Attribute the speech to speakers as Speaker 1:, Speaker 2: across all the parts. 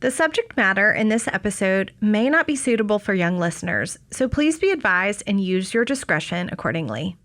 Speaker 1: The subject matter in this episode may not be suitable for young listeners, so please be advised and use your discretion accordingly.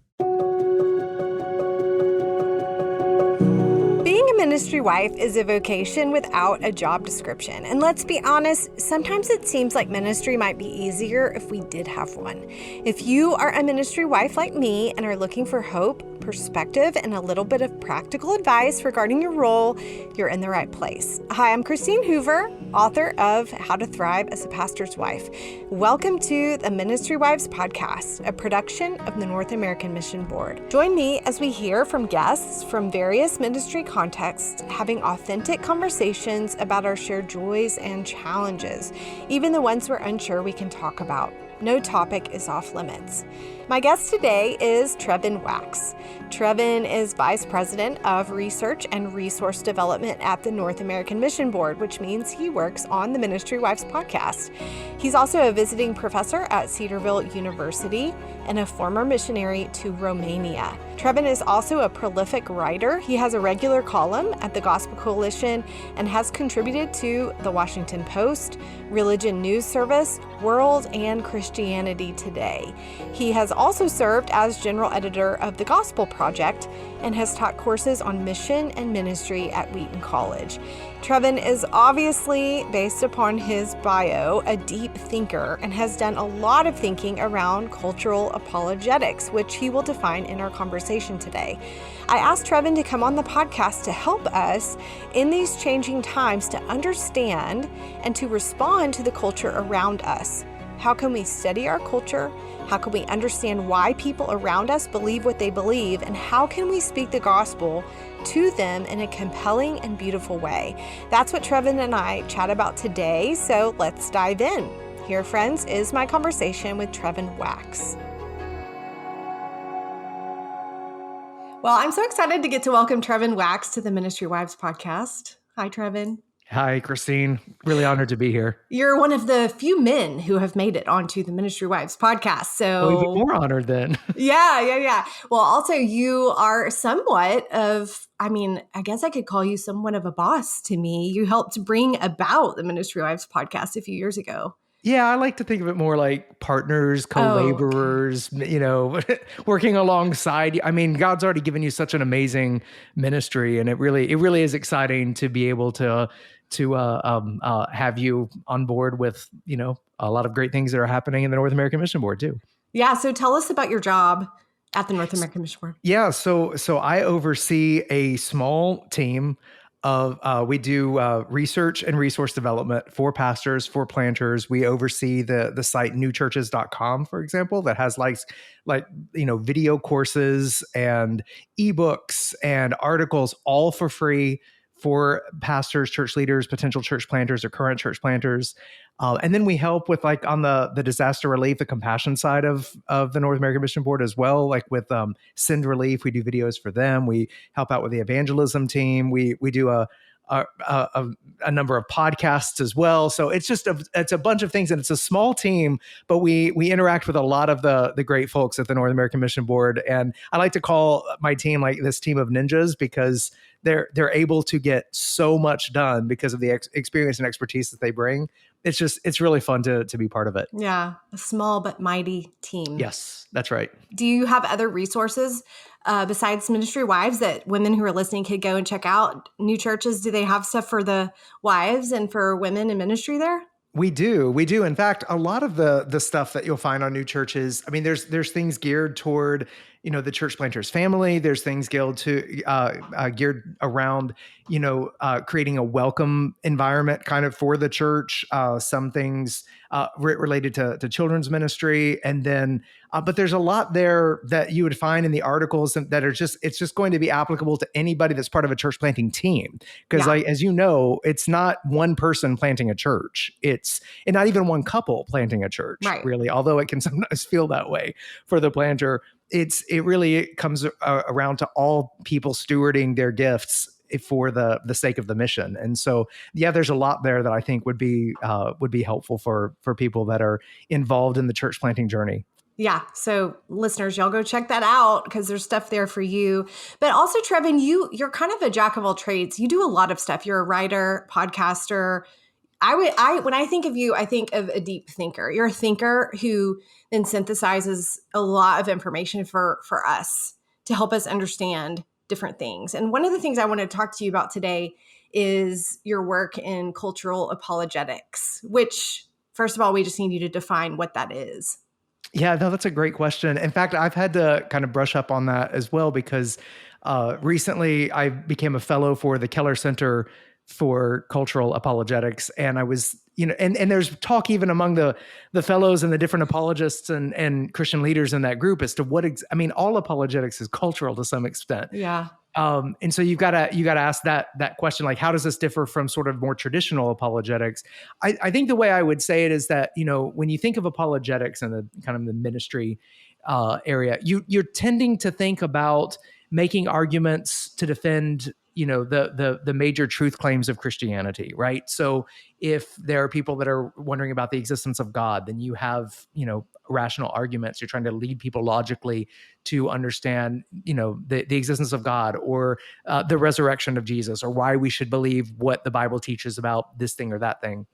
Speaker 1: Being a ministry wife is a vocation without a job description. And let's be honest, sometimes it seems like ministry might be easier if we did have one. If you are a ministry wife like me and are looking for hope, perspective, and a little bit of practical advice regarding your role, you're in the right place. Hi, I'm Christine Hoover, author of How to Thrive as a Pastor's Wife. Welcome to the Ministry Wives Podcast, a production of the North American Mission Board. Join me as we hear from guests from various ministry contexts, having authentic conversations about our shared joys and challenges, even the ones we're unsure we can talk about. No topic is off limits. My guest today is Trevin Wax. Trevin is Vice President of Research and Resource Development at the North American Mission Board, which means he works on the Ministry Wives podcast. He's also a visiting professor at Cedarville University and a former missionary to Romania. Trevin is also a prolific writer. He has a regular column at the Gospel Coalition and has contributed to the Washington Post, Religion News Service, World, and Christianity Today. He has also served as general editor of the Gospel Project and has taught courses on mission and ministry at Wheaton College. Trevin is obviously, based upon his bio, a deep thinker and has done a lot of thinking around cultural apologetics, which he will define in our conversation today. I asked Trevin to come on the podcast to help us in these changing times to understand and to respond to the culture around us. How can we study our culture? How can we understand why people around us believe what they believe? And how can we speak the gospel to them in a compelling and beautiful way? That's what Trevin and I chat about today, so let's dive in. Here, friends, is my conversation with Trevin Wax. Well, I'm so excited to get to welcome Trevin Wax to the Ministry Wives podcast. Hi, Trevin.
Speaker 2: Hi, Christine. Really honored to be here.
Speaker 1: You're one of the few men who have made it onto the Ministry Wives podcast. So
Speaker 2: even more honored then.
Speaker 1: Yeah. Well, also you are somewhat of, I guess I could call you somewhat of a boss to me. You helped bring about the Ministry Wives podcast a few years ago.
Speaker 2: Yeah, I like to think of it more like partners, co-laborers, working alongside. God's already given you such an amazing ministry, and it really is exciting to be able to have you on board with, a lot of great things that are happening in the North American Mission Board too.
Speaker 1: Yeah. So tell us about your job at the North American Mission Board.
Speaker 2: Yeah. So I oversee a small team of, we do research and resource development for pastors, for planters. We oversee the site newchurches.com, for example, that has like video courses and ebooks and articles all for free for pastors, church leaders, potential church planters, or current church planters. And then we help with on the disaster relief, the compassion side of the North American Mission Board as well, like with Send Relief. We do videos for them. We help out with the evangelism team. We do a number of podcasts as well. So it's a bunch of things, and it's a small team, but we interact with a lot of the great folks at the North American Mission Board. And I like to call my team like this team of ninjas, because they're able to get so much done because of the experience and expertise that they bring. It's really fun to be part of it.
Speaker 1: Yeah. A small but mighty team.
Speaker 2: Yes, that's right.
Speaker 1: Do you have other resources besides Ministry Wives that women who are listening could go and check out? New Churches, do they have stuff for the wives and for women in ministry there?
Speaker 2: We do. In fact, a lot of the stuff that you'll find on New Churches, there's things geared toward, the church planter's family. There's things geared around, creating a welcome environment kind of for the church. Some things related to children's ministry. And then, but there's a lot there that you would find in the articles that are it's just going to be applicable to anybody that's part of a church planting team. Because as you know, it's not one person planting a church. And not even one couple planting a church, right, really, although it can sometimes feel that way for the planter. It really comes around to all people stewarding their gifts for the sake of the mission. And so, there's a lot there that I think would be helpful for people that are involved in the church planting journey.
Speaker 1: Yeah. So listeners, y'all go check that out because there's stuff there for you. But also, Trevin, you're kind of a jack of all trades. You do a lot of stuff. You're a writer, podcaster. When I think of you, I think of a deep thinker. You're a thinker who then synthesizes a lot of information for us to help us understand different things. And one of the things I want to talk to you about today is your work in cultural apologetics, which, first of all, we just need you to define what that is.
Speaker 2: Yeah, no, that's a great question. In fact, I've had to kind of brush up on that as well because recently I became a fellow for the Keller Center for Cultural Apologetics, and I was, and there's talk even among the fellows and the different apologists and Christian leaders in that group as to all apologetics is cultural to some extent.
Speaker 1: Yeah.
Speaker 2: And so you gotta ask that question, like, how does this differ from sort of more traditional apologetics? I think the way I would say it is that, when you think of apologetics and the kind of the ministry area, you're tending to think about making arguments to defend, the major truth claims of Christianity, right? So if there are people that are wondering about the existence of God, then you have, rational arguments. You're trying to lead people logically to understand, the existence of God, or the resurrection of Jesus, or why we should believe what the Bible teaches about this thing or that thing.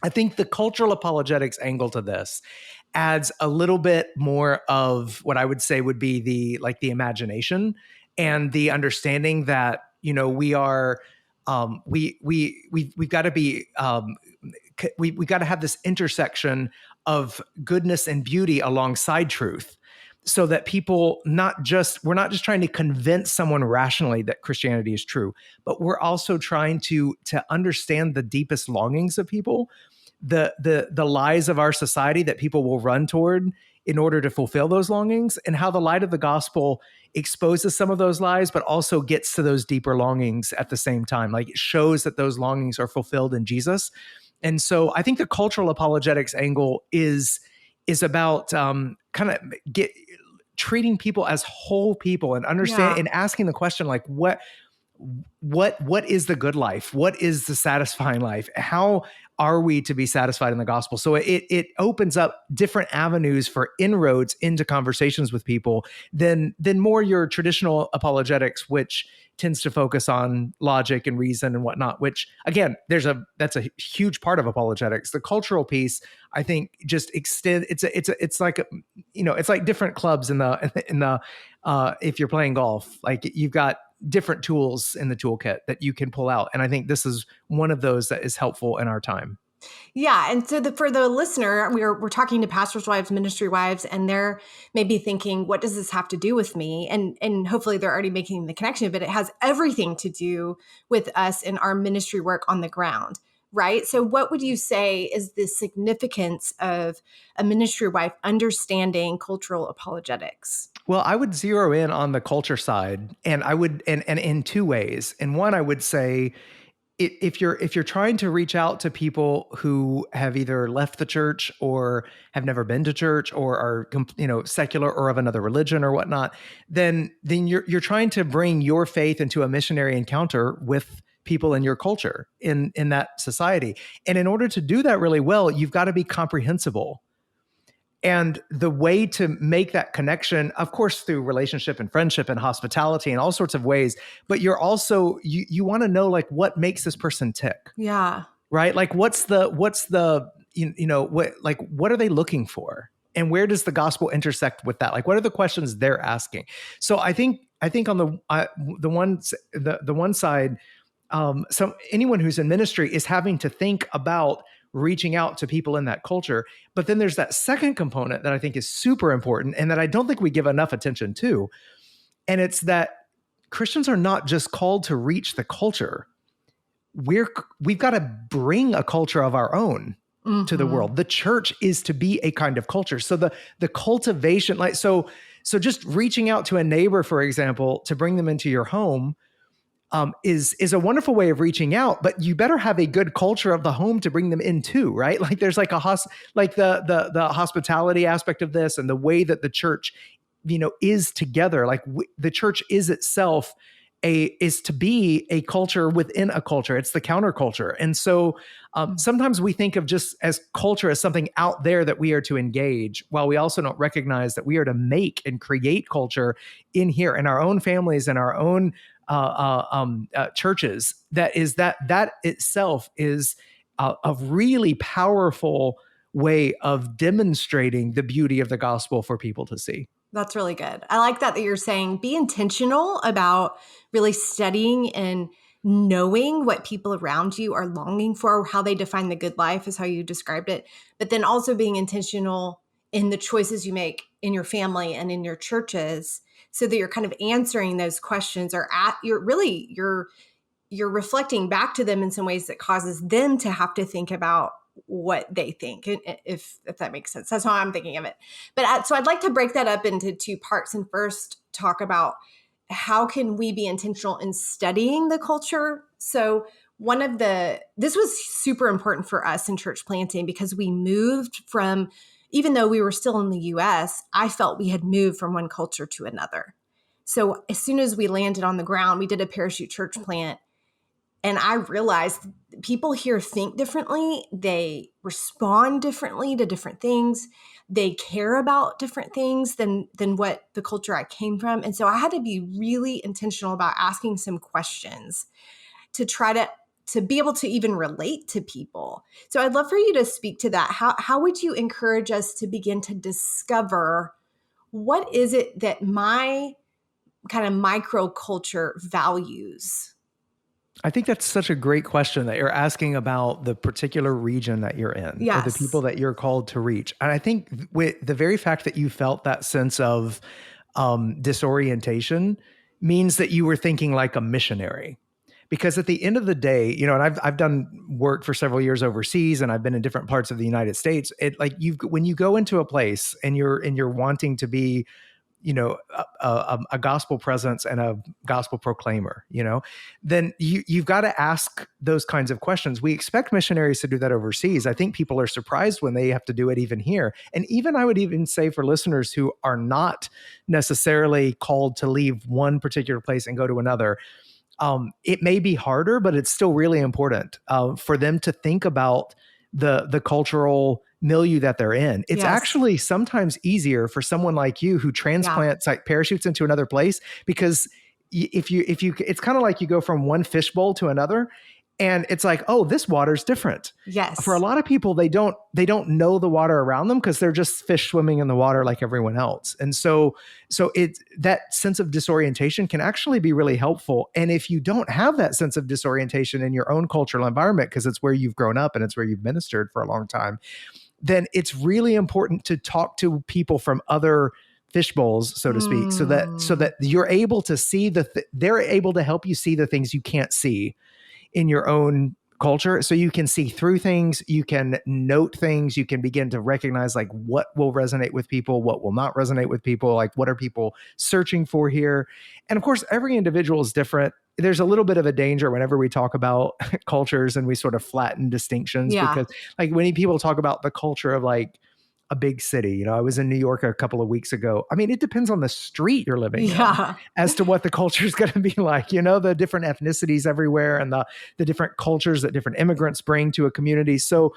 Speaker 2: I think the cultural apologetics angle to this adds a little bit more of what I would say would be the imagination and the understanding that, we are, we've got to be, we've got to have this intersection of goodness and beauty alongside truth, so that we're not just trying to convince someone rationally that Christianity is true, but we're also trying to understand the deepest longings of people, the lies of our society that people will run toward in order to fulfill those longings, and how the light of the gospel exposes some of those lies, but also gets to those deeper longings at the same time. Like, it shows that those longings are fulfilled in Jesus. And so I think the cultural apologetics angle is about kind of treating people as whole people, and understand and asking the question, like, what is the good life? What is the satisfying life? How are we to be satisfied in the gospel? So it opens up different avenues for inroads into conversations with people than more your traditional apologetics, which tends to focus on logic and reason and whatnot, which, again, that's a huge part of apologetics. The cultural piece, I think, just extend. It's like, it's like different clubs in the if you're playing golf, like, you've got different tools in the toolkit that you can pull out. And I think this is one of those that is helpful in our time.
Speaker 1: Yeah. And so for the listener, we're talking to pastors' wives, ministry wives, and they're maybe thinking, what does this have to do with me? And hopefully they're already making the connection, but it has everything to do with us in our ministry work on the ground, right? So what would you say is the significance of a ministry wife understanding cultural apologetics?
Speaker 2: Well, I would zero in on the culture side, and I would, and in two ways. And one, I would say, if you're trying to reach out to people who have either left the church or have never been to church, or are, secular or of another religion or whatnot, then you're trying to bring your faith into a missionary encounter with people in your culture, in that society. And in order to do that really well, you've got to be comprehensible. And the way to make that connection, of course, through relationship and friendship and hospitality and all sorts of ways, but you're also, you want to know, like, what makes this person tick?
Speaker 1: Yeah.
Speaker 2: Right? Like, what's the what are they looking for? And where does the gospel intersect with that? Like, what are the questions they're asking? So I think on the one side, anyone who's in ministry is having to think about reaching out to people in that culture. But then there's that second component that I think is super important, and that I don't think we give enough attention to. And it's that Christians are not just called to reach the culture. We've got to bring a culture of our own to the world. The church is to be a kind of culture. So the cultivation, like, so just reaching out to a neighbor, for example, to bring them into your home, is a wonderful way of reaching out, but you better have a good culture of the home to bring them into, right? Like, there's like the hospitality aspect of this, and the way that the church, is together. Like, the church is itself is to be a culture within a culture. It's the counterculture. And so sometimes we think of just as culture as something out there that we are to engage, while we also don't recognize that we are to make and create culture in here, in our own families, in our own churches. That itself is a really powerful way of demonstrating the beauty of the gospel for people to see.
Speaker 1: That's really good. I like that you're saying be intentional about really studying and knowing what people around you are longing for, how they define the good life is how you described it, but then also being intentional in the choices you make in your family and in your churches so that you're kind of answering those questions or you're reflecting back to them in some ways that causes them to have to think about what they think, if that makes sense. That's how I'm thinking of it. But so I'd like to break that up into two parts and first talk about how can we be intentional in studying the culture. So this was super important for us in church planting because we moved from, even though we were still in the US, I felt we had moved from one culture to another. So as soon as we landed on the ground, we did a parachute church plant. And I realized people here think differently. They respond differently to different things. They care about different things than what the culture I came from. And so I had to be really intentional about asking some questions to try to be able to even relate to people. So I'd love for you to speak to that. How would you encourage us to begin to discover what is it that my kind of microculture values?
Speaker 2: I think that's such a great question that you're asking about the particular region that you're in or the people
Speaker 1: Yes.
Speaker 2: that you're called to reach. And I think with the very fact that you felt that sense of disorientation means that you were thinking like a missionary. Because at the end of the day, you know, and I've done work for several years overseas, and I've been in different parts of the United States. It like when you go into a place and you're wanting to be, you know, a gospel presence and a gospel proclaimer, you know, then you've got to ask those kinds of questions. We expect missionaries to do that overseas. I think people are surprised when they have to do it even here. And even I would even say for listeners who are not necessarily called to leave one particular place and go to another, it may be harder, but it's still really important for them to think about the cultural milieu that they're in. It's
Speaker 1: Yes.
Speaker 2: actually sometimes easier for someone like you who transplants like parachutes into another place, because if you it's kind of like you go from one fishbowl to another, and it's like, oh, this water's different.
Speaker 1: Yes.
Speaker 2: For a lot of people, they don't know the water around them because they're just fish swimming in the water like everyone else. And so it that sense of disorientation can actually be really helpful. And if you don't have that sense of disorientation in your own cultural environment, because it's where you've grown up and it's where you've ministered for a long time, then it's really important to talk to people from other fish bowls, so to speak, so that you're able to see they're able to help you see the things you can't see in your own culture. So you can see through things, you can note things, you can begin to recognize like what will resonate with people, what will not resonate with people, like what are people searching for here. And of course, every individual is different. There's a little bit of a danger whenever we talk about cultures and we sort of flatten distinctions, because like when people talk about the culture of like a big city, you know, I was in New York a couple of weeks ago. I mean, it depends on the street you're living in as to what the culture is going to be like, you know, the different ethnicities everywhere and the different cultures that different immigrants bring to a community. So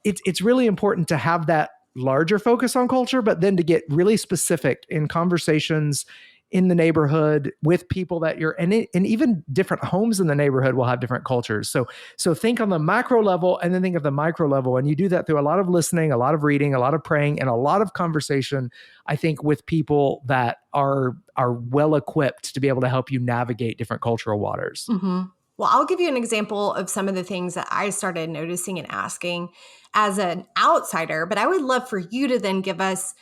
Speaker 2: it's really important to have that larger focus on culture, but then to get really specific in conversations in the neighborhood with people that you're, and even different homes in the neighborhood will have different cultures. So think on the macro level and then think of the micro level. And you do that through a lot of listening, a lot of reading, a lot of praying, and a lot of conversation, I think, with people that are well equipped to be able to help you navigate different cultural waters.
Speaker 1: Mm-hmm. Well, I'll give you an example of some of the things that I started noticing and asking as an outsider, but I would love for you to then give us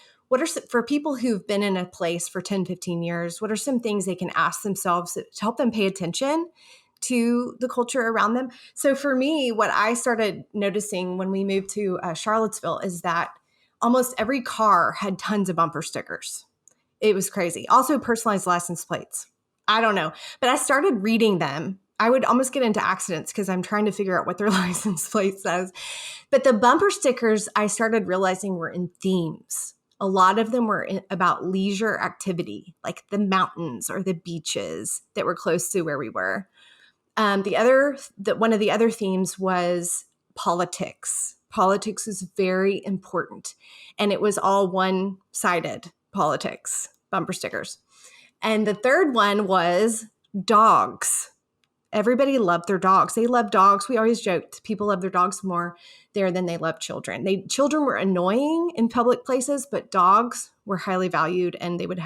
Speaker 1: for people who've been in a place for 10, 15 years, what are some things they can ask themselves to help them pay attention to the culture around them? So for me, what I started noticing when we moved to Charlottesville is that almost every car had tons of bumper stickers. It was crazy. Also personalized license plates. I don't know, but I started reading them. I would almost get into accidents because I'm trying to figure out what their license plate says. But the bumper stickers I started realizing were in themes. A lot of them were about leisure activity, like the mountains or the beaches that were close to where we were. One of the other themes was politics. Politics is very important, and it was all one-sided politics, bumper stickers. And the third one was dogs. everybody loved their dogs. They love dogs. We always joked people love their dogs more there than they love children. Children were annoying in public places, but dogs were highly valued, and they would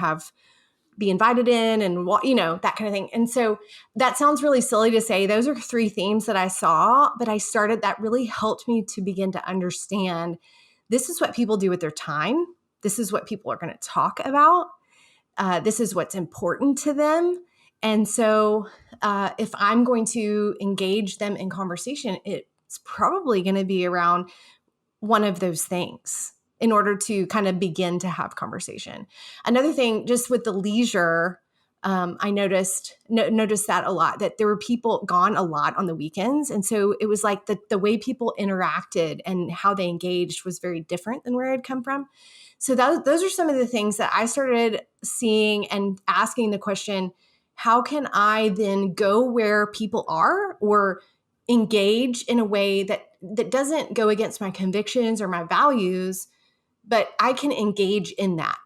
Speaker 1: be invited in and, that kind of thing. And so that sounds really silly to say. Those are 3 themes that I saw, but that really helped me to begin to understand this is what people do with their time. This is what people are going to talk about. This is what's important to them. And so if I'm going to engage them in conversation, it's probably going to be around one of those things in order to kind of begin to have conversation. Another thing, just with the leisure, I noticed that a lot, that there were people gone a lot on the weekends. And so it was like the way people interacted and how they engaged was very different than where I'd come from. So those are some of the things that I started seeing and asking the question, how can I then go where people are or engage in a way that doesn't go against my convictions or my values, but I can engage in that?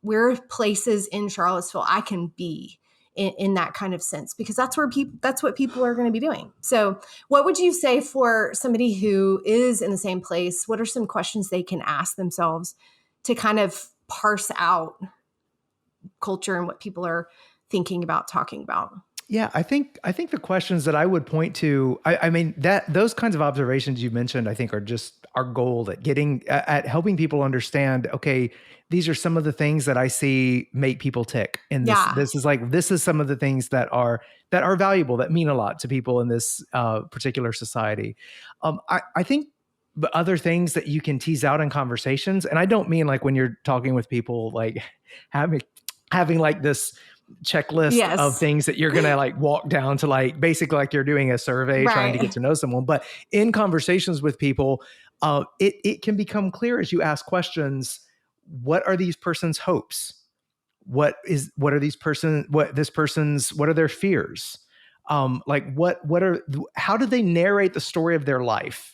Speaker 1: Where are places in Charlottesville I can be in that kind of sense? Because that's what people are going to be doing. So what would you say for somebody who is in the same place? What are some questions they can ask themselves to kind of parse out culture and what people are thinking about, talking about?
Speaker 2: Yeah, I think the questions that I would point to, I mean, that those kinds of observations you mentioned, I think are just our goal at helping people understand, okay, these are some of the things that I see make people tick. And this is some of the things that are valuable, that mean a lot to people in this particular society. I think the other things that you can tease out in conversations, and I don't mean like when you're talking with people, like having like this checklist of things that you're going to like walk down to, like basically like you're doing a survey trying to get to know someone. But in conversations with people, it can become clear as you ask questions, what are these person's hopes? What are their fears? How do they narrate the story of their life?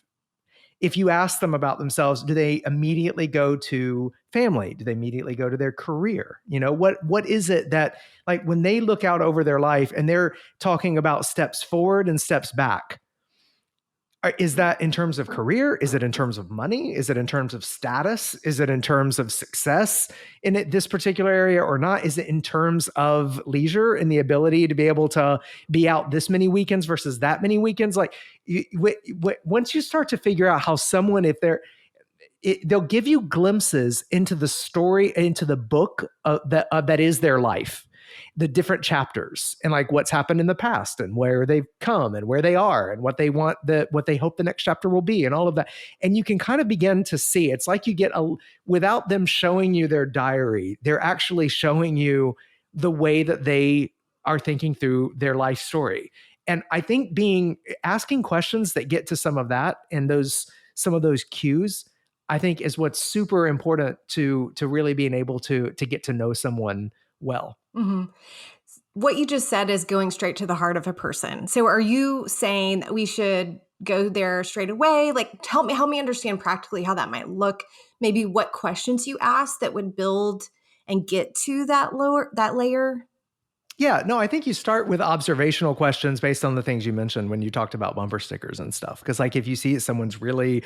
Speaker 2: If you ask them about themselves, do they immediately go to family? Do they immediately go to their career? What is it that, like, when they look out over their life and they're talking about steps forward and steps back, is that in terms of career? Is it in terms of money? Is it in terms of status? Is it in terms of success in this particular area or not? Is it in terms of leisure and the ability to be able to be out this many weekends versus that many weekends? Like, once you start to figure out how someone, they'll give you glimpses into the story, into the book that is their life, the different chapters, and like what's happened in the past and where they've come and where they are and what they want, what they hope the next chapter will be, and all of that. And you can kind of begin to see, it's like you get without them showing you their diary, they're actually showing you the way that they are thinking through their life story. And I think asking questions that get to some of that and some of those cues, I think, is what's super important to really being able to get to know someone well.
Speaker 1: Mm-hmm. What you just said is going straight to the heart of a person. So are you saying that we should go there straight away? Like, help me understand practically how that might look. Maybe what questions you ask that would build and get to that layer.
Speaker 2: Yeah, no, I think you start with observational questions based on the things you mentioned when you talked about bumper stickers and stuff. Because like if you see someone's really,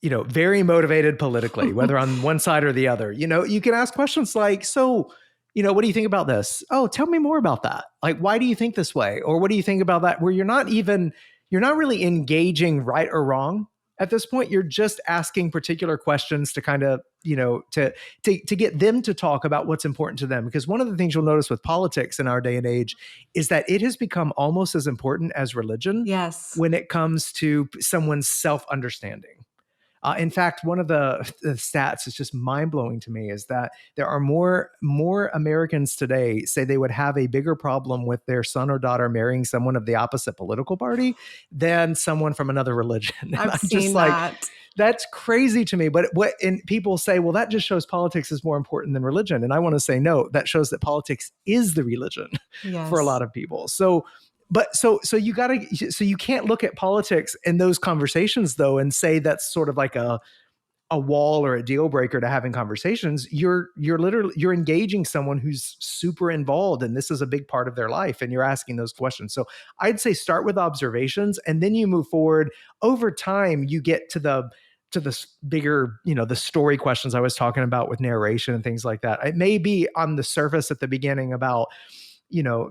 Speaker 2: very motivated politically, whether on one side or the other, you can ask questions like, so, what do you think about this? Oh, tell me more about that. Like, why do you think this way? Or what do you think about that? Where you're not really engaging right or wrong at this point. You're just asking particular questions to kind of, to get them to talk about what's important to them. Because one of the things you'll notice with politics in our day and age is that it has become almost as important as religion.
Speaker 1: Yes.
Speaker 2: When it comes to someone's self-understanding. In fact, one of the stats that's just mind-blowing to me is that there are more Americans today say they would have a bigger problem with their son or daughter marrying someone of the opposite political party than someone from another religion.
Speaker 1: I've seen that.
Speaker 2: That's crazy to me. But and people say, well, that just shows politics is more important than religion. And I want to say, no, that shows that politics is the religion for a lot of people. So you can't look at politics in those conversations though and say that's sort of like a wall or a deal breaker to having conversations. You're engaging someone who's super involved, and this is a big part of their life, and you're asking those questions. So I'd say start with observations, and then you move forward. Over time, you get to the bigger, the story questions I was talking about with narration and things like that. It may be on the surface at the beginning about,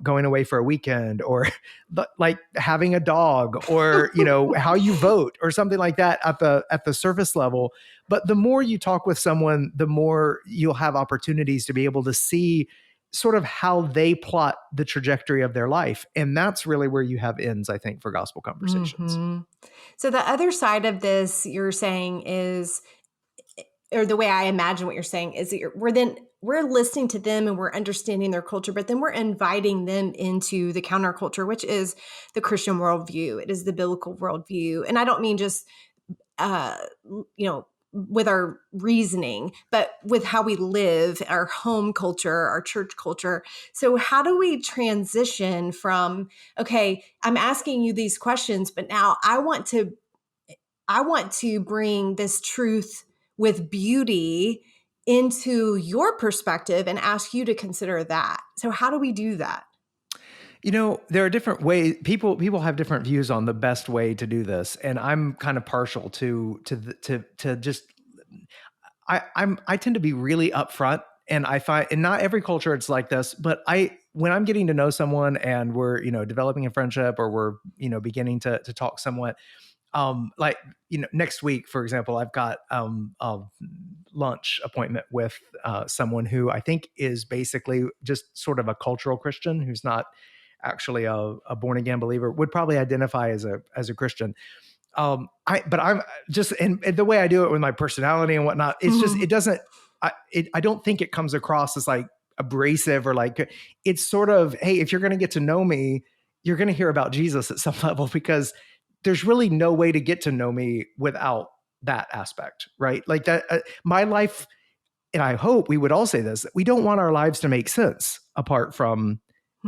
Speaker 2: going away for a weekend, or like having a dog, or, how you vote or something like that at the surface level. But the more you talk with someone, the more you'll have opportunities to be able to see sort of how they plot the trajectory of their life. And that's really where you have ends, I think, for gospel conversations.
Speaker 1: Mm-hmm. So the other side of this you're saying is, or the way I imagine what you're saying is that we're listening to them and we're understanding their culture, but then we're inviting them into the counterculture, which is the Christian worldview. It is the biblical worldview. And I don't mean just, uh, with our reasoning, but with how we live, our home culture, our church culture. So how do we transition from, okay, I'm asking you these questions, but now I want to bring this truth with beauty into your perspective and ask you to consider that. So how do we do that?
Speaker 2: There are different ways. People have different views on the best way to do this, and I'm kind of partial to just. I tend to be really upfront, and I find, and not every culture it's like this, but when I'm getting to know someone and we're developing a friendship, or we're beginning to talk somewhat, like next week, for example, I've got a lunch appointment with someone who I think is basically just sort of a cultural Christian, who's not actually a born again believer, would probably identify as a Christian. But I'm just, and the way I do it with my personality and whatnot, it's just, it doesn't, I don't think it comes across as like abrasive, or like, it's sort of, hey, if you're going to get to know me, you're going to hear about Jesus at some level, because there's really no way to get to know me without that aspect, right? Like that, my life, and I hope we would all say this, that we don't want our lives to make sense apart from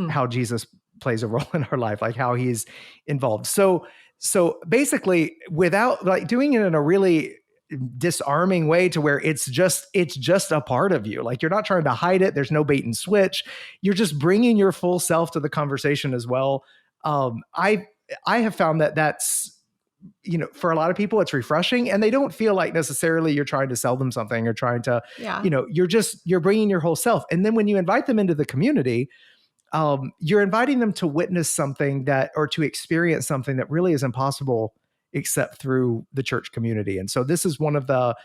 Speaker 2: how Jesus plays a role in our life, like how he's involved. So basically, without like doing it in a really disarming way to where it's just a part of you, like you're not trying to hide it. There's no bait and switch. You're just bringing your full self to the conversation as well. I have found that that's, for a lot of people, it's refreshing, and they don't feel like necessarily you're trying to sell them something or trying to, you're bringing your whole self. And then when you invite them into the community, you're inviting them to witness something or to experience something that really is impossible except through the church community. And so this is one of the,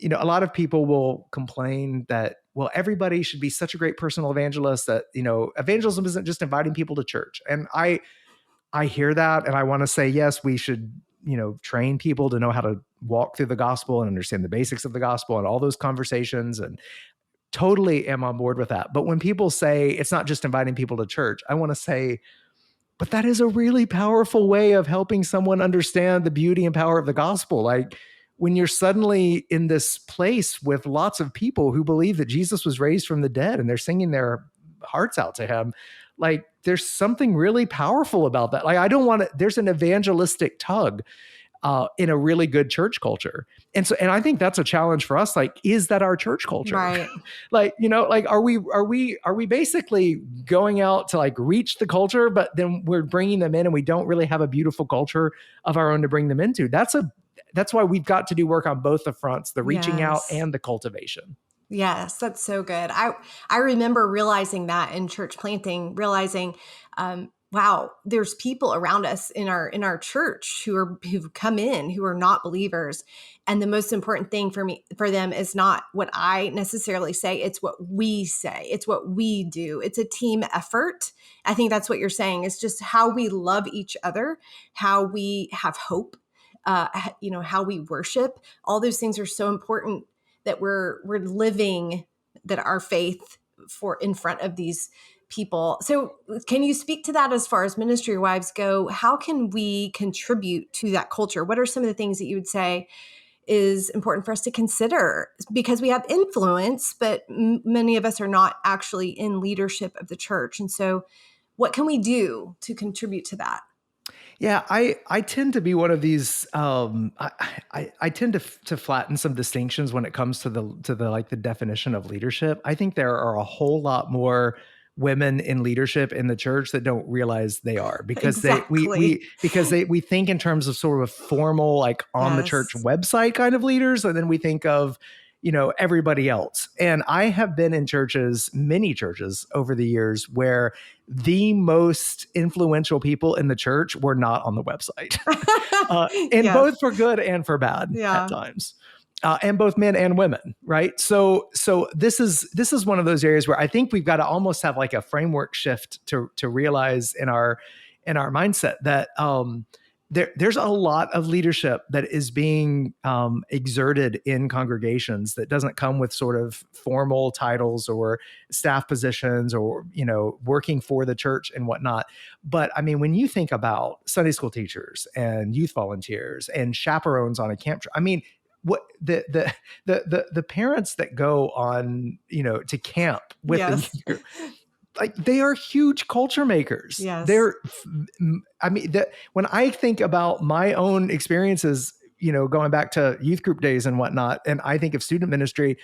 Speaker 2: a lot of people will complain that, well, everybody should be such a great personal evangelist, that, evangelism isn't just inviting people to church. And I hear that, and I want to say, yes, we should, train people to know how to walk through the gospel and understand the basics of the gospel and all those conversations, and totally am on board with that. But when people say it's not just inviting people to church, I want to say, but that is a really powerful way of helping someone understand the beauty and power of the gospel. Like when you're suddenly in this place with lots of people who believe that Jesus was raised from the dead, and they're singing their hearts out to him, like there's something really powerful about that. Like there's an evangelistic tug in a really good church culture. And I think that's a challenge for us. Like, is that our church culture?
Speaker 1: Right.
Speaker 2: Like, like, are we basically going out to like reach the culture, but then we're bringing them in, and we don't really have a beautiful culture of our own to bring them into? That's why we've got to do work on both the fronts, the reaching out and the cultivation.
Speaker 1: Yes, that's so good. I remember realizing that in church planting, realizing, wow, there's people around us in our church who've come in who are not believers, and the most important thing for them is not what I necessarily say; it's what we say, it's what we do. It's a team effort. I think that's what you're saying. It's just how we love each other, how we have hope, how we worship. All those things are so important, that we're living that our faith for in front of these people. So can you speak to that as far as ministry wives go? How can we contribute to that culture? What are some of the things that you would say is important for us to consider? Because we have influence, but many of us are not actually in leadership of the church. And so what can we do to contribute to that?
Speaker 2: Yeah, I tend to be one of these. I tend to flatten some distinctions when it comes to the like the definition of leadership. I think there are a whole lot more women in leadership in the church that don't realize they are, because
Speaker 1: Exactly.
Speaker 2: we think in terms of sort of formal, like on the church
Speaker 1: Yes.
Speaker 2: website kind of leaders, and then we think of everybody else. And I have been in churches, many churches over the years, where the most influential people in the church were not on the website, and
Speaker 1: Yes.
Speaker 2: both for good and for bad at
Speaker 1: Yeah.
Speaker 2: times, and both men and women, right? So this is one of those areas where I think we've got to almost have like a framework shift to realize in our mindset that there's a lot of leadership that is being exerted in congregations that doesn't come with sort of formal titles or staff positions, or working for the church and whatnot. But I mean, when you think about Sunday school teachers and youth volunteers and chaperones on a camp trip, I mean, what the parents that go on to camp with the
Speaker 1: Yes.
Speaker 2: youth group, like, they are huge culture makers.
Speaker 1: Yes.
Speaker 2: I mean, when I think about my own experiences, going back to youth group days and whatnot, and I think of student ministry,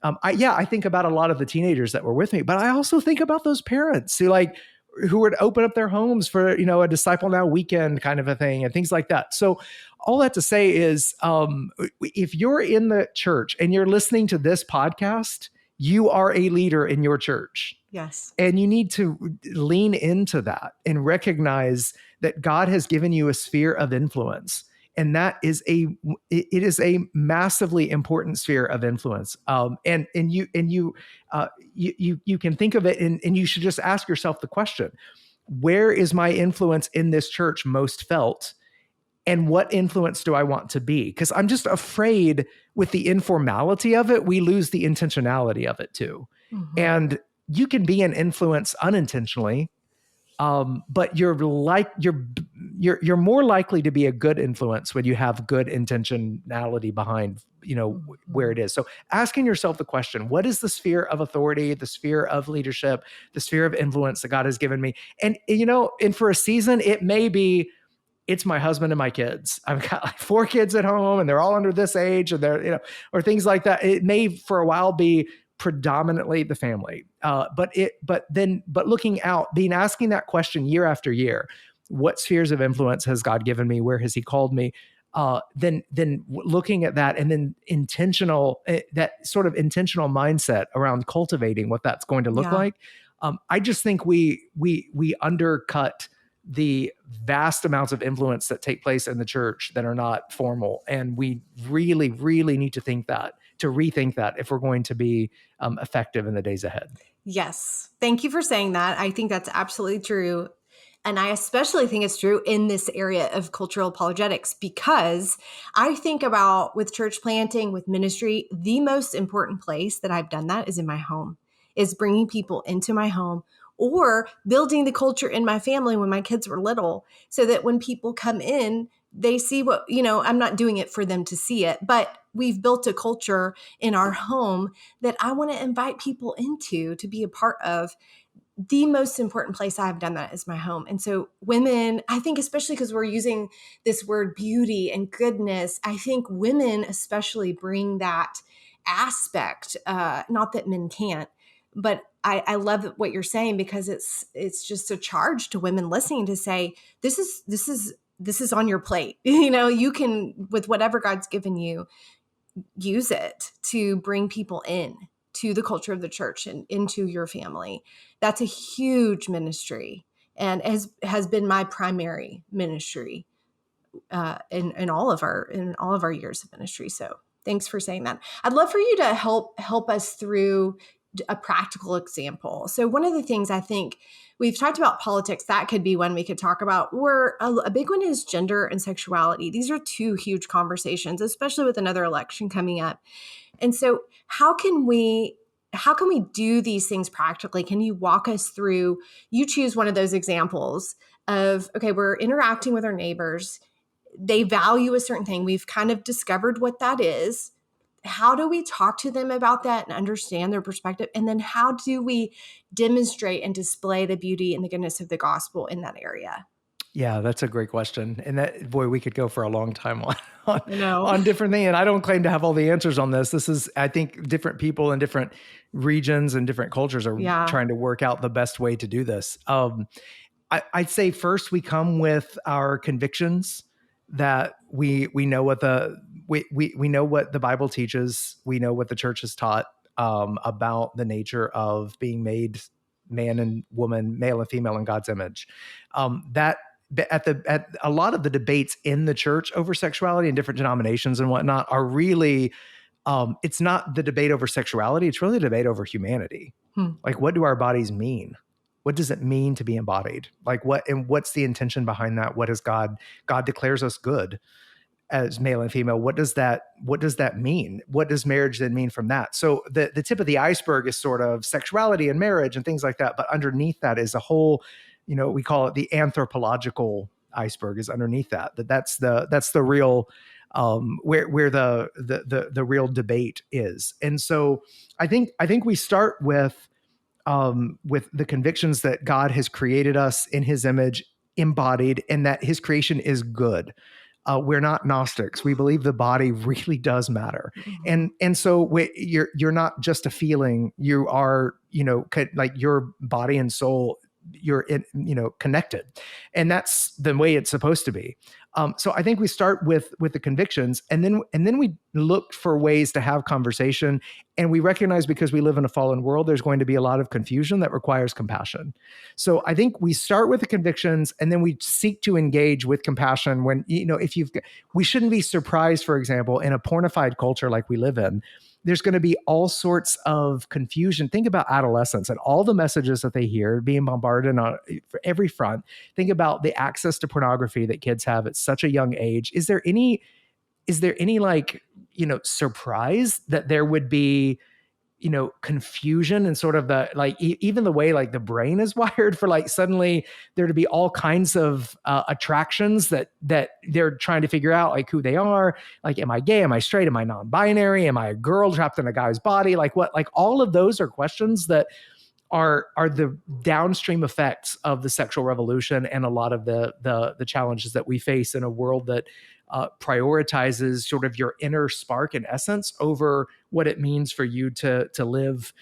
Speaker 2: I think about a lot of the teenagers that were with me, but I also think about those parents who would open up their homes for, a Disciple Now weekend kind of a thing and things like that. So all that to say is, if you're in the church and you're listening to this podcast, you are a leader in your church.
Speaker 1: Yes.
Speaker 2: And you need to lean into that and recognize that God has given you a sphere of influence. And that is it is a massively important sphere of influence. And you can think of it, and you should just ask yourself the question: where is my influence in this church most felt? And what influence do I want to be? Because I'm just afraid with the informality of it, we lose the intentionality of it too.
Speaker 1: Mm-hmm.
Speaker 2: And you can be an influence unintentionally, but you're more likely to be a good influence when you have good intentionality behind where it is. So asking yourself the question: what is the sphere of authority, the sphere of leadership, the sphere of influence that God has given me? And and for a season, it may be, it's my husband and my kids. I've got like 4 kids at home and they're all under this age, and they're, or things like that. It may for a while be predominantly the family. But looking out, asking that question year after year: what spheres of influence has God given me? Where has he called me? Then looking at that, and then that sort of intentional mindset around cultivating what that's going to look like. I just think we undercut the vast amounts of influence that take place in the church that are not formal. And we really, really need to rethink that if we're going to be effective in the days ahead.
Speaker 1: Yes. Thank you for saying that. I think that's absolutely true. And I especially think it's true in this area of cultural apologetics, because I think about, with church planting, with ministry, the most important place that I've done that is in my home, is bringing people into my home, or building the culture in my family when my kids were little, so that when people come in, they see what, I'm not doing it for them to see it, but we've built a culture in our home that I want to invite people into to be a part of. The most important place I've done that is my home. And so women, I think, especially because we're using this word beauty and goodness, I think women especially bring that aspect, not that men can't, but I love what you're saying, because it's just a charge to women listening to say, this is on your plate. You can, with whatever God's given you, use it to bring people in to the culture of the church and into your family. That's a huge ministry, and has been my primary ministry in all of our years of ministry. So thanks for saying that. I'd love for you to help us through a practical example. So one of the things I think we've talked about, politics, that could be one we could talk about, or a big one is gender and sexuality. These are 2 huge conversations, especially with another election coming up. And so how can we do these things practically? Can you walk us through, you choose one of those examples of, okay, we're interacting with our neighbors. They value a certain thing. We've kind of discovered what that is. How do we talk to them about that and understand their perspective? And then how do we demonstrate and display the beauty and the goodness of the gospel in that area?
Speaker 2: Yeah, that's a great question. And that, boy, we could go for a long time on,
Speaker 1: I know.
Speaker 2: on different things. And I don't claim to have all the answers on this. This is, I think, different people in different regions and different cultures are
Speaker 1: Yeah.
Speaker 2: trying to work out the best way to do this. I'd say first we come with our convictions that we know what we know what the Bible teaches. We know what the church has taught about the nature of being made man and woman, male and female in God's image. That at a lot of the debates in the church over sexuality and different denominations and whatnot are really it's not the debate over sexuality, it's really a debate over humanity. Like, what do our bodies mean? What does it mean to be embodied? Like, what's the intention behind that? What is God declares us good as male and female. What does that mean? What does marriage then mean from that? So the tip of the iceberg is sort of sexuality and marriage and things like that. But underneath that is a whole, we call it the anthropological iceberg is underneath that. That's the real where the real debate is. And so I think we start with the convictions that God has created us in his image, embodied, and that his creation is good. We're not Gnostics. We believe the body really does matter. And so you're not just a feeling. You are, like your body and soul, you're connected. And that's the way it's supposed to be. So I think we start with the convictions, and then we look for ways to have conversation. And we recognize, because we live in a fallen world, there's going to be a lot of confusion that requires compassion. So I think we start with the convictions, and then we seek to engage with compassion when, we shouldn't be surprised, for example, in a pornified culture like we live in, there's going to be all sorts of confusion. Think about adolescents and all the messages that they hear being bombarded on for every front. Think about the access to pornography that kids have at such a young age. Is there any like, surprise that there would be, confusion and sort of the, like, even the way like the brain is wired for like suddenly there to be all kinds of attractions that they're trying to figure out, like who they are. Like, am I gay? Am I straight? Am I non-binary? Am I a girl trapped in a guy's body? Like what, like all of those are questions that are the downstream effects of the sexual revolution and a lot of the challenges that we face in a world that prioritizes sort of your inner spark and essence over what it means for you to live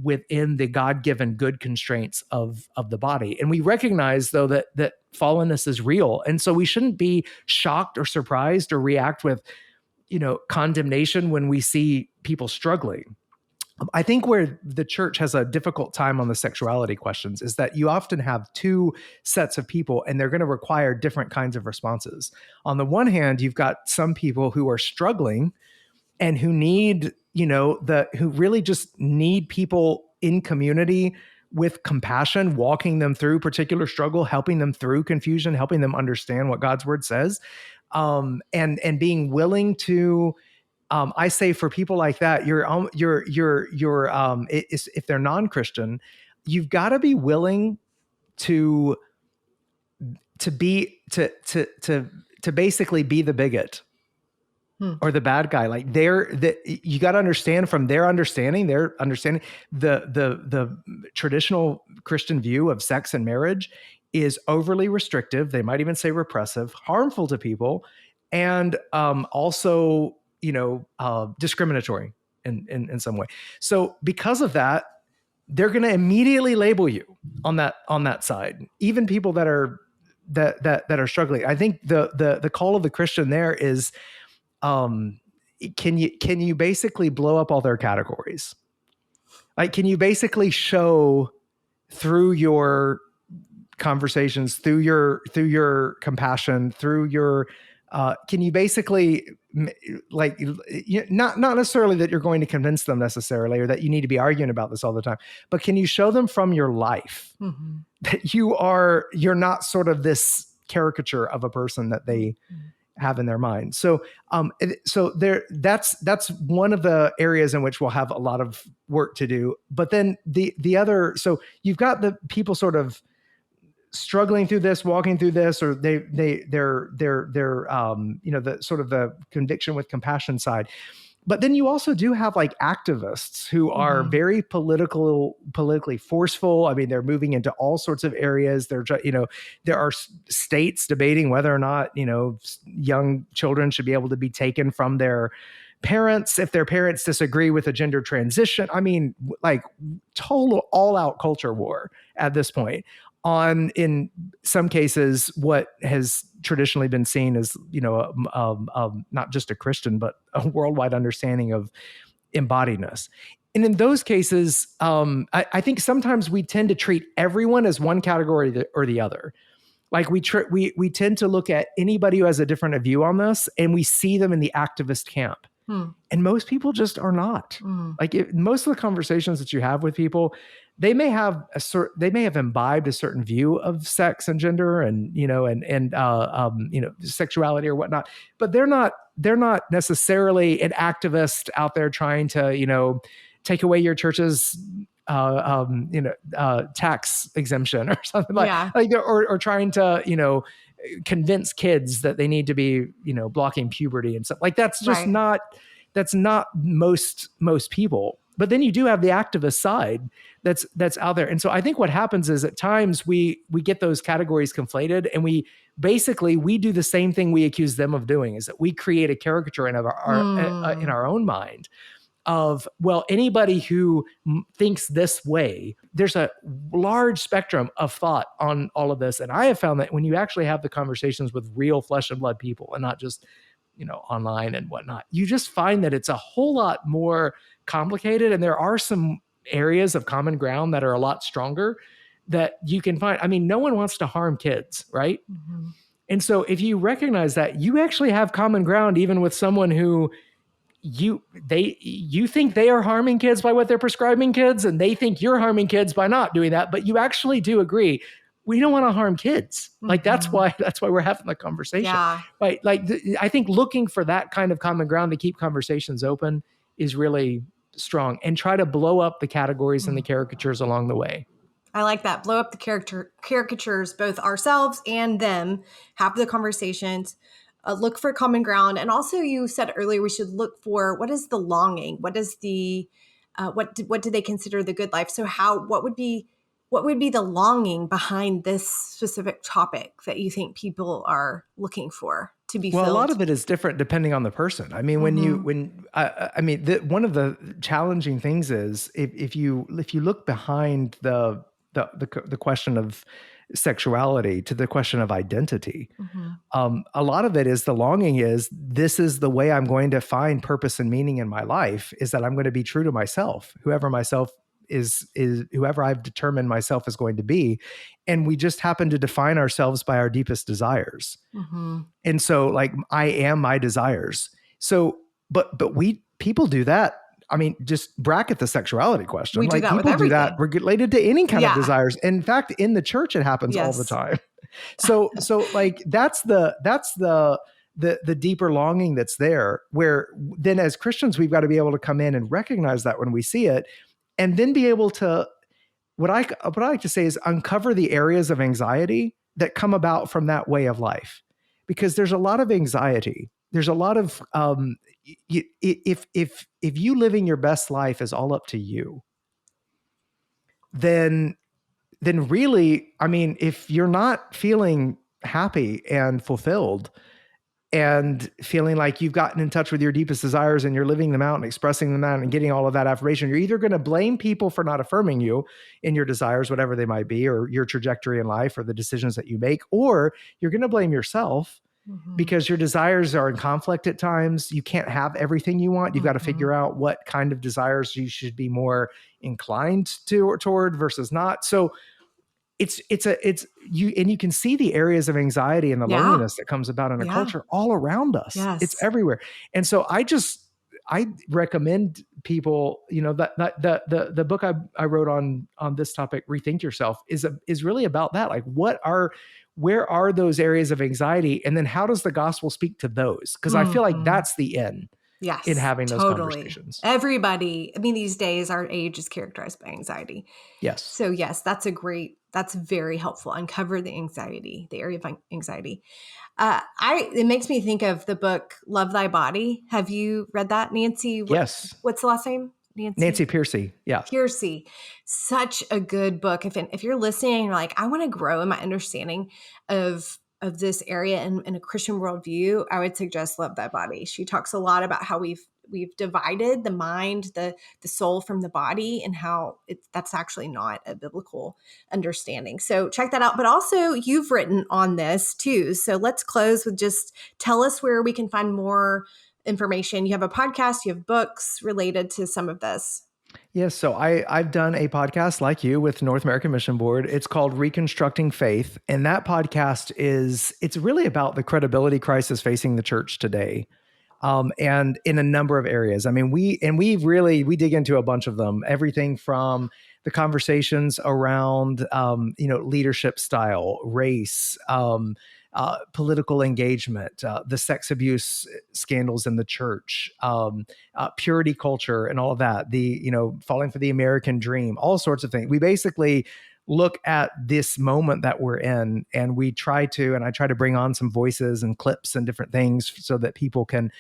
Speaker 2: within the God-given good constraints of the body. And we recognize, though, that fallenness is real. And so we shouldn't be shocked or surprised or react with, condemnation when we see people struggling. I think where the church has a difficult time on the sexuality questions is that you often have two sets of people, and they're going to require different kinds of responses. On the one hand, you've got some people who are struggling and who need, who really just need people in community with compassion, walking them through particular struggle, helping them through confusion, helping them understand what God's word says, and being willing to. I say for people like that, if they're non-Christian, you've got to be willing to basically be the bigot or the bad guy. Like you got to understand from their understanding the traditional Christian view of sex and marriage is overly restrictive. They might even say repressive, harmful to people, and also discriminatory in some way. So because of that, they're going to immediately label you on that side, even people that are struggling. I think the call of the Christian there is, can you basically blow up all their categories? Like, can you basically show through your conversations, through your compassion, through your can you basically, like, not necessarily that you're going to convince them necessarily, or that you need to be arguing about this all the time, but can you show them from your life that you're not sort of this caricature of a person that they have in their mind? So that's one of the areas in which we'll have a lot of work to do. But then the other, so you've got the people sort of struggling through this, walking through this, or they're the sort of the conviction with compassion side. But then you also do have like activists who are very politically forceful. I mean, they're moving into all sorts of areas. There are states debating whether or not, young children should be able to be taken from their parents if their parents disagree with a gender transition. I mean, like total all out culture war at this point on, in some cases, what has traditionally been seen as, not just a Christian, but a worldwide understanding of embodiedness. And in those cases, I think sometimes we tend to treat everyone as one category or the other. Like we tend to look at anybody who has a different view on this, and we see them in the activist camp. And most people just are not. Most of the conversations that you have with people, they may have imbibed a certain view of sex and gender and sexuality or whatnot, but they're not necessarily an activist out there trying to take away your church's tax exemption or something or trying to convince kids that they need to be blocking puberty and stuff like that's just not most people. But then you do have the activist side that's out there. And so I think what happens is at times we get those categories conflated, and we do the same thing we accuse them of doing, is that we create a caricature in our own mind of, well, anybody who thinks this way. There's a large spectrum of thought on all of this. And I have found that when you actually have the conversations with real flesh and blood people and not just online and whatnot, you just find that it's a whole lot more complicated. And there are some areas of common ground that are a lot stronger that you can find. I mean, no one wants to harm kids, right? And so if you recognize that, you actually have common ground even with someone who you think they are harming kids by what they're prescribing kids, and they think you're harming kids by not doing that, but you actually do agree we don't want to harm kids. Like that's why we're having the conversation. Right? Like I think looking for that kind of common ground to keep conversations open is really strong, and try to blow up the categories and the caricatures along the way.
Speaker 1: I like that. Blow up the caricatures, both ourselves and them. Have the conversations. Look for common ground. And also you said earlier, we should look for, what is the longing? What is the, what do they consider the good life? So what would be the longing behind this specific topic that you think people are looking for to be filled?
Speaker 2: Well, a lot of it is different depending on the person. I mean, one of the challenging things is if you look behind the question of sexuality to the question of identity. A lot of it is the longing is, this is the way I'm going to find purpose and meaning in my life, is that I'm going to be true to myself, whoever myself is whoever I've determined myself is going to be. And we just happen to define ourselves by our deepest desires. And so like, I am my desires. So, but people do that. I mean, just bracket the sexuality question.
Speaker 1: We do that with everything.
Speaker 2: Do that related to any kind of desires. In fact, in the church, it happens all the time. So like that's the deeper longing that's there, where then as Christians, we've got to be able to come in and recognize that when we see it, and then be able to, what I like to say is uncover the areas of anxiety that come about from that way of life. Because there's a lot of anxiety. There's a lot of, if you living your best life is all up to you, then really, I mean, if you're not feeling happy and fulfilled and feeling like you've gotten in touch with your deepest desires and you're living them out and expressing them out and getting all of that affirmation, you're either going to blame people for not affirming you in your desires, whatever they might be, or your trajectory in life or the decisions that you make, or you're going to blame yourself because your desires are in conflict at times. You can't have everything you want. You've got to figure out what kind of desires you should be more inclined toward versus not. So it's you, and you can see the areas of anxiety and the loneliness that comes about in a culture all around us. It's everywhere. And so I recommend people, the book I wrote on this topic, Rethink Yourself, is really about that. Like, where are those areas of anxiety? And then how does the gospel speak to those? Because I feel like that's the end.
Speaker 1: Yes,
Speaker 2: in having those
Speaker 1: totally.
Speaker 2: conversations.
Speaker 1: Everybody, I mean, these days our age is characterized by anxiety.
Speaker 2: Yes.
Speaker 1: So yes, that's very helpful. Uncover the anxiety, the area of anxiety. It makes me think of the book Love Thy Body. Have you read that, Nancy?
Speaker 2: Yes.
Speaker 1: What's the last name?
Speaker 2: Nancy Pearcey. Yeah.
Speaker 1: Pearcey. Such a good book. If you're listening and you're like, I want to grow in my understanding of this area in a Christian worldview, I would suggest Love Thy Body. She talks a lot about how we've divided the mind, the soul from the body, and how that's actually not a biblical understanding. So check that out. But also you've written on this too. So let's close with just tell us where we can find more information. You have a podcast, you have books related to some of this.
Speaker 2: Yes. So I've done a podcast like you with North American Mission Board. It's called Reconstructing Faith. And that podcast it's really about the credibility crisis facing the church today. And in a number of areas. I mean, we dig into a bunch of them, everything from the conversations around, leadership style, race, political engagement, the sex abuse scandals in the church, purity culture and all of that, falling for the American dream, all sorts of things. We basically look at this moment that we're in, and I try to bring on some voices and clips and different things so that people can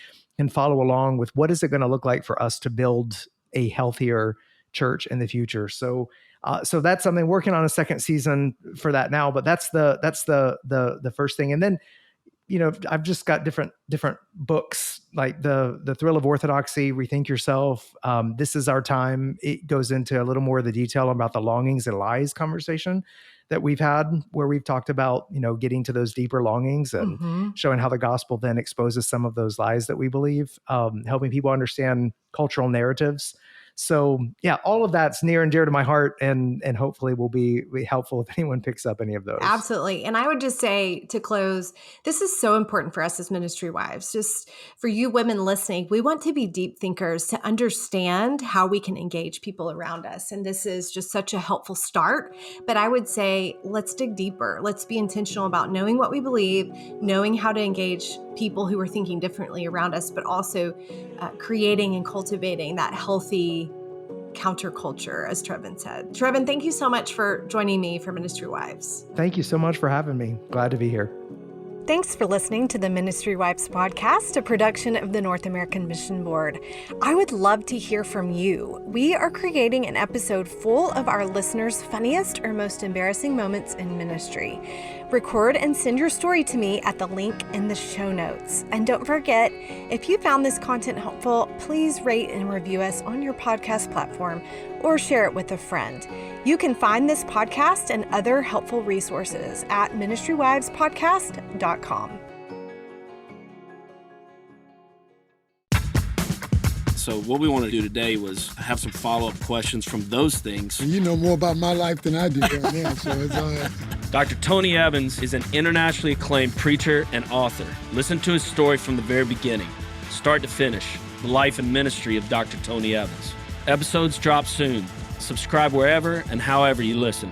Speaker 2: follow along with what is it going to look like for us to build a healthier church in the future. So that's something, working on a second season for that now, but that's the first thing. And then, I've just got different books, like the Thrill of Orthodoxy, Rethink Yourself. This Is Our Time. It goes into a little more of the detail about the longings and lies conversation that we've had, where we've talked about, getting to those deeper longings and showing how the gospel then exposes some of those lies that we believe, helping people understand cultural narratives. So yeah, all of that's near and dear to my heart, and hopefully will be helpful if anyone picks up any of those.
Speaker 1: Absolutely. And I would just say, to close, this is so important for us as ministry wives. Just for you women listening, we want to be deep thinkers to understand how we can engage people around us. And this is just such a helpful start. But I would say, let's dig deeper. Let's be intentional about knowing what we believe, knowing how to engage people who are thinking differently around us, but also creating and cultivating that healthy counterculture, as Trevin said. Trevin, thank you so much for joining me for Ministry Wives.
Speaker 2: Thank you so much for having me. Glad to be here.
Speaker 1: Thanks for listening to the Ministry Wives podcast, a production of the North American Mission Board. I would love to hear from you. We are creating an episode full of our listeners' funniest or most embarrassing moments in ministry. Record and send your story to me at the link in the show notes. And don't forget, if you found this content helpful, please rate and review us on your podcast platform or share it with a friend. You can find this podcast and other helpful resources at ministrywivespodcast.com.
Speaker 3: So what we want to do today was have some follow-up questions from those things.
Speaker 4: You know more about my life than I do right now, so it's all right.
Speaker 3: Dr. Tony Evans is an internationally acclaimed preacher and author. Listen to his story from the very beginning, start to finish, the life and ministry of Dr. Tony Evans. Episodes drop soon. Subscribe wherever and however you listen.